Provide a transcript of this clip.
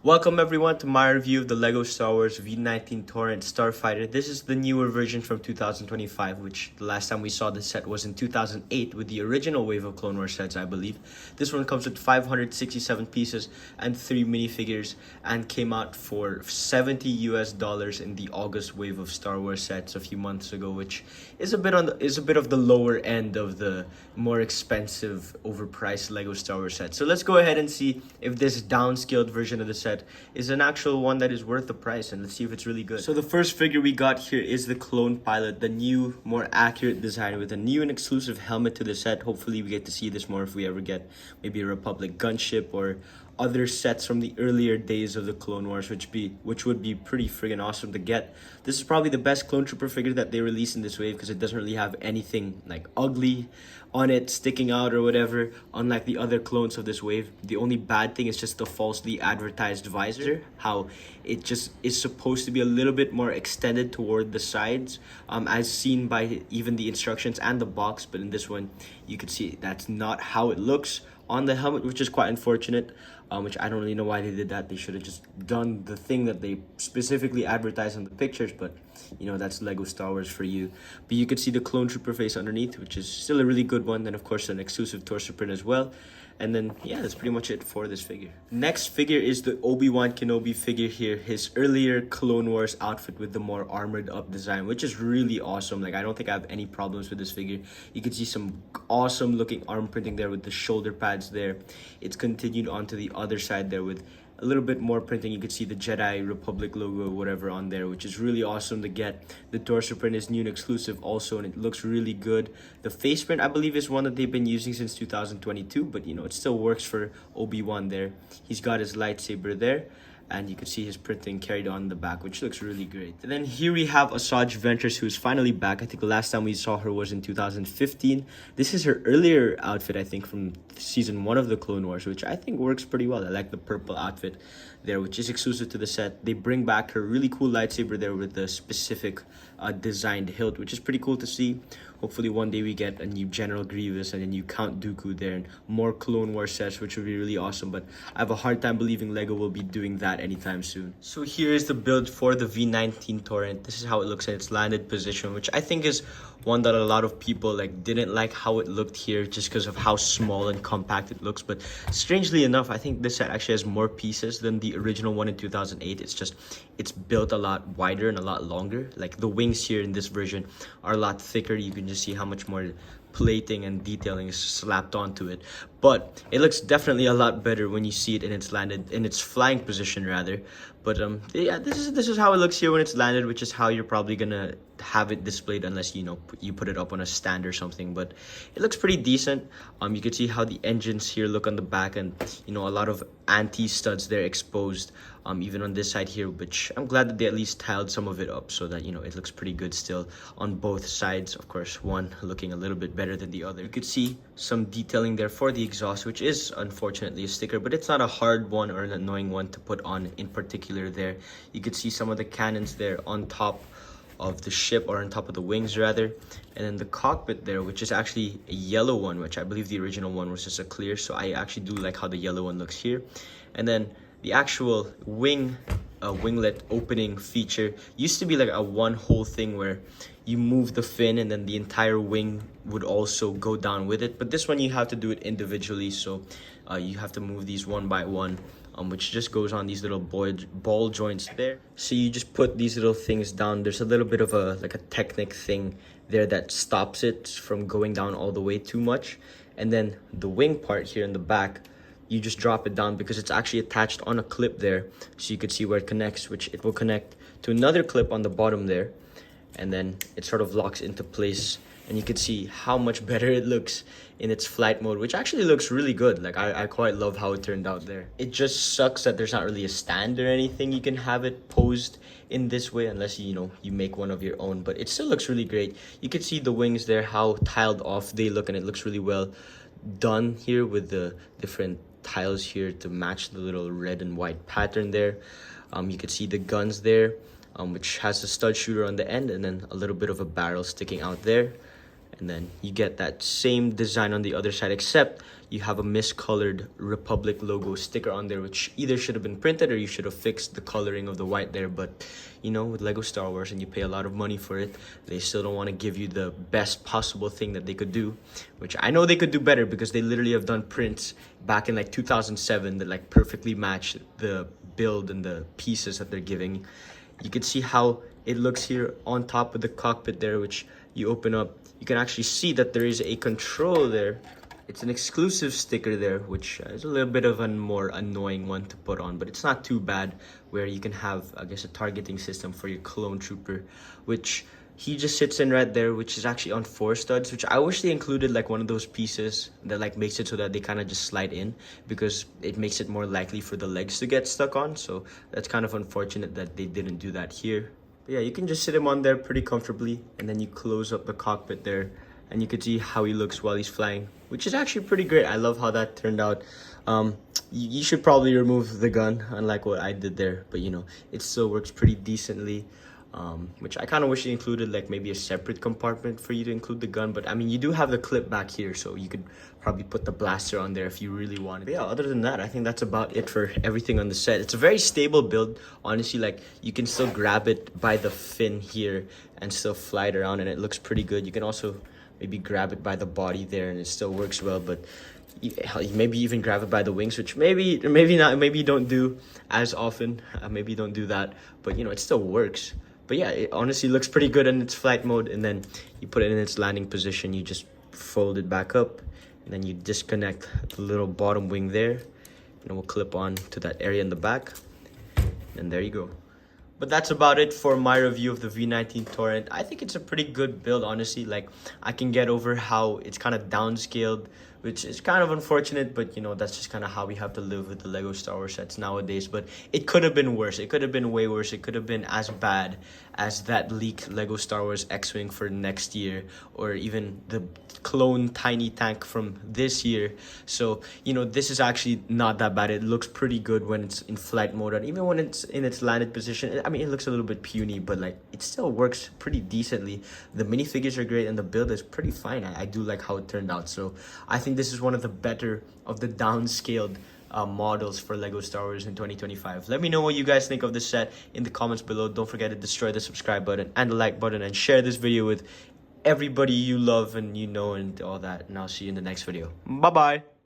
Welcome everyone to my review of the LEGO Star Wars V-19 Torrent Starfighter. This is the newer version from 2025, which the last time we saw this set was in 2008 with the original wave of Clone Wars sets, I believe. This one comes with 567 pieces and 3 minifigures and came out for $70 US in the August wave of Star Wars sets a few months ago, which is a bit of the lower end of the more expensive, overpriced LEGO Star Wars set. So let's go ahead and see if this downscaled version of the set is an actual one that is worth the price, and let's see if it's really good. So the first figure we got here is the clone pilot, the new, more accurate design with a new and exclusive helmet to the set. Hopefully we get to see this more if we ever get maybe a Republic gunship or other sets from the earlier days of the Clone Wars, which would be pretty friggin' awesome to get. This is probably the best clone trooper figure that they released in this wave because it doesn't really have anything like ugly on it sticking out or whatever, unlike the other clones of this wave. The only bad thing is just the falsely advertised visor, how it just is supposed to be a little bit more extended toward the sides, as seen by even the instructions and the box. But in this one you can see that's not how it looks on the helmet, which is quite unfortunate, which I don't really know why they did that. They should have just done the thing that they specifically advertised on the pictures, but you know, that's LEGO Star Wars for you. But you could see the clone trooper face underneath, which is still a really good one. Then of course an exclusive torso print as well. And then yeah, that's pretty much it for this figure. Next figure is the Obi-Wan Kenobi figure here, his earlier Clone Wars outfit with the more armored up design, which is really awesome. Like, I don't think I have any problems with this figure. You can see some awesome looking arm printing there with the shoulder pads there. It's continued onto the other side there with a little bit more printing. You could see the Jedi Republic logo or whatever on there, which is really awesome to get. The torso print is new and exclusive also, and it looks really good. The face print, I believe, is one that they've been using since 2022, but you know, it still works for Obi-Wan there. He's got his lightsaber there, and you can see his printing carried on the back, which looks really great. And then here we have Asajj Ventress, who's finally back. I think the last time we saw her was in 2015. This is her earlier outfit, I think, from season 1 of the Clone Wars, which I think works pretty well. I like the purple outfit there, which is exclusive to the set. They bring back her really cool lightsaber there with the specific designed hilt, which is pretty cool to see. Hopefully one day we get a new General Grievous and a new Count Dooku there and more Clone Wars sets, which would be really awesome. But I have a hard time believing LEGO will be doing that anytime soon. So here is the build for the V-19 Torrent. This is how it looks in its landed position, which I think is one that a lot of people didn't like how it looked here just because of how small and compact it looks. But strangely enough, I think this set actually has more pieces than the original one in 2008. It's built a lot wider and a lot longer. Like, the wings here in this version are a lot thicker. You can just see how much more plating and detailing is slapped onto it, but it looks definitely a lot better when you see it in its flying position rather. But yeah, this is how it looks here when it's landed, which is how you're probably gonna have it displayed unless you put it up on a stand or something. But it looks pretty decent. You can see how the engines here look on the back, and a lot of anti-studs there exposed, even on this side here, which I'm glad that they at least tiled some of it up so that it looks pretty good still on both sides. Of course, one looking a little bit better than the other. You could see some detailing there for the exhaust, which is unfortunately a sticker, but it's not a hard one or an annoying one to put on in particular there. You could see some of the cannons there on top of the ship, or on top of the wings rather, and then the cockpit there, which is actually a yellow one, which I believe the original one was just a clear, so I actually do like how the yellow one looks here. And then the actual winglet opening feature used to be like a one whole thing where you move the fin and then the entire wing would also go down with it, but this one you have to do it individually, so you have to move these one by one, which just goes on these little ball joints there. So you just put these little things down. There's a little bit of a Technic thing there that stops it from going down all the way too much, and then the wing part here in the back, you just drop it down because it's actually attached on a clip there, so you could see where it connects, which it will connect to another clip on the bottom there, and then it sort of locks into place, and you can see how much better it looks in its flight mode, which actually looks really good. Like, I quite love how it turned out there. It just sucks that there's not really a stand or anything you can have it posed in this way unless you make one of your own, but it still looks really great. You can see the wings there, how tiled off they look, and it looks really well done here with the different tiles here to match the little red and white pattern there. You can see the guns there, which has the stud shooter on the end and then a little bit of a barrel sticking out there. and then you get that same design on the other side, except you have a miscolored Republic logo sticker on there, which either should have been printed or you should have fixed the coloring of the white there. But you know, with Lego Star Wars and you pay a lot of money for it, they still don't want to give you the best possible thing that they could do, which I know they could do better, because they literally have done prints back in like 2007 that like perfectly match the build and the pieces that they're giving. You can see how it looks here on top of the cockpit there, which you open up, you can actually see that there is a control there. It's an exclusive sticker there, which is a little bit of a more annoying one to put on, but it's not too bad, where you can have, I guess, a targeting system for your clone trooper, which he just sits in right there, which is actually on 4 studs, which I wish they included like one of those pieces that like makes it so that they kind of just slide in, because it makes it more likely for the legs to get stuck on. So that's kind of unfortunate that they didn't do that here. But yeah, you can just sit him on there pretty comfortably, and then you close up the cockpit there, and you can see how he looks while he's flying, which is actually pretty great. I love how that turned out. You should probably remove the gun, unlike what I did there, but you know, it still works pretty decently. Which I kind of wish you included like maybe a separate compartment for you to include the gun, but I mean, you do have the clip back here, so you could probably put the blaster on there if you really wanted. But yeah, other than that, I think that's about it for everything on the set. It's a very stable build, honestly. Like, you can still grab it by the fin here and still fly it around, and it looks pretty good. You can also maybe grab it by the body there and it still works well, but you maybe even grab it by the wings, which maybe not, maybe you don't do as often. Maybe you don't do that, but you know, it still works. But yeah, it honestly looks pretty good in its flight mode. And then you put it in its landing position, you just fold it back up, and then you disconnect the little bottom wing there, and it will clip on to that area in the back, and there you go. But that's about it for my review of the V-19 Torrent. I think it's a pretty good build, honestly. Like, I can get over how it's kind of downscaled, which is kind of unfortunate, but you know, that's just kind of how we have to live with the Lego Star Wars sets nowadays. But it could have been worse. It could have been way worse. It could have been as bad as that leaked Lego Star Wars X-Wing for next year, or even the clone tiny tank from this year. So, you know, this is actually not that bad. It looks pretty good when it's in flight mode, and even when it's in its landed position. I mean, it looks a little bit puny, but like, it still works pretty decently. The minifigures are great, and the build is pretty fine. I do like how it turned out. So I think this is one of the better of the downscaled models for Lego Star Wars in 2025. Let me know what you guys think of this set in the comments below. Don't forget to destroy the subscribe button and the like button, and share this video with everybody you love and you know and all that. And I'll see you in the next video. Bye bye.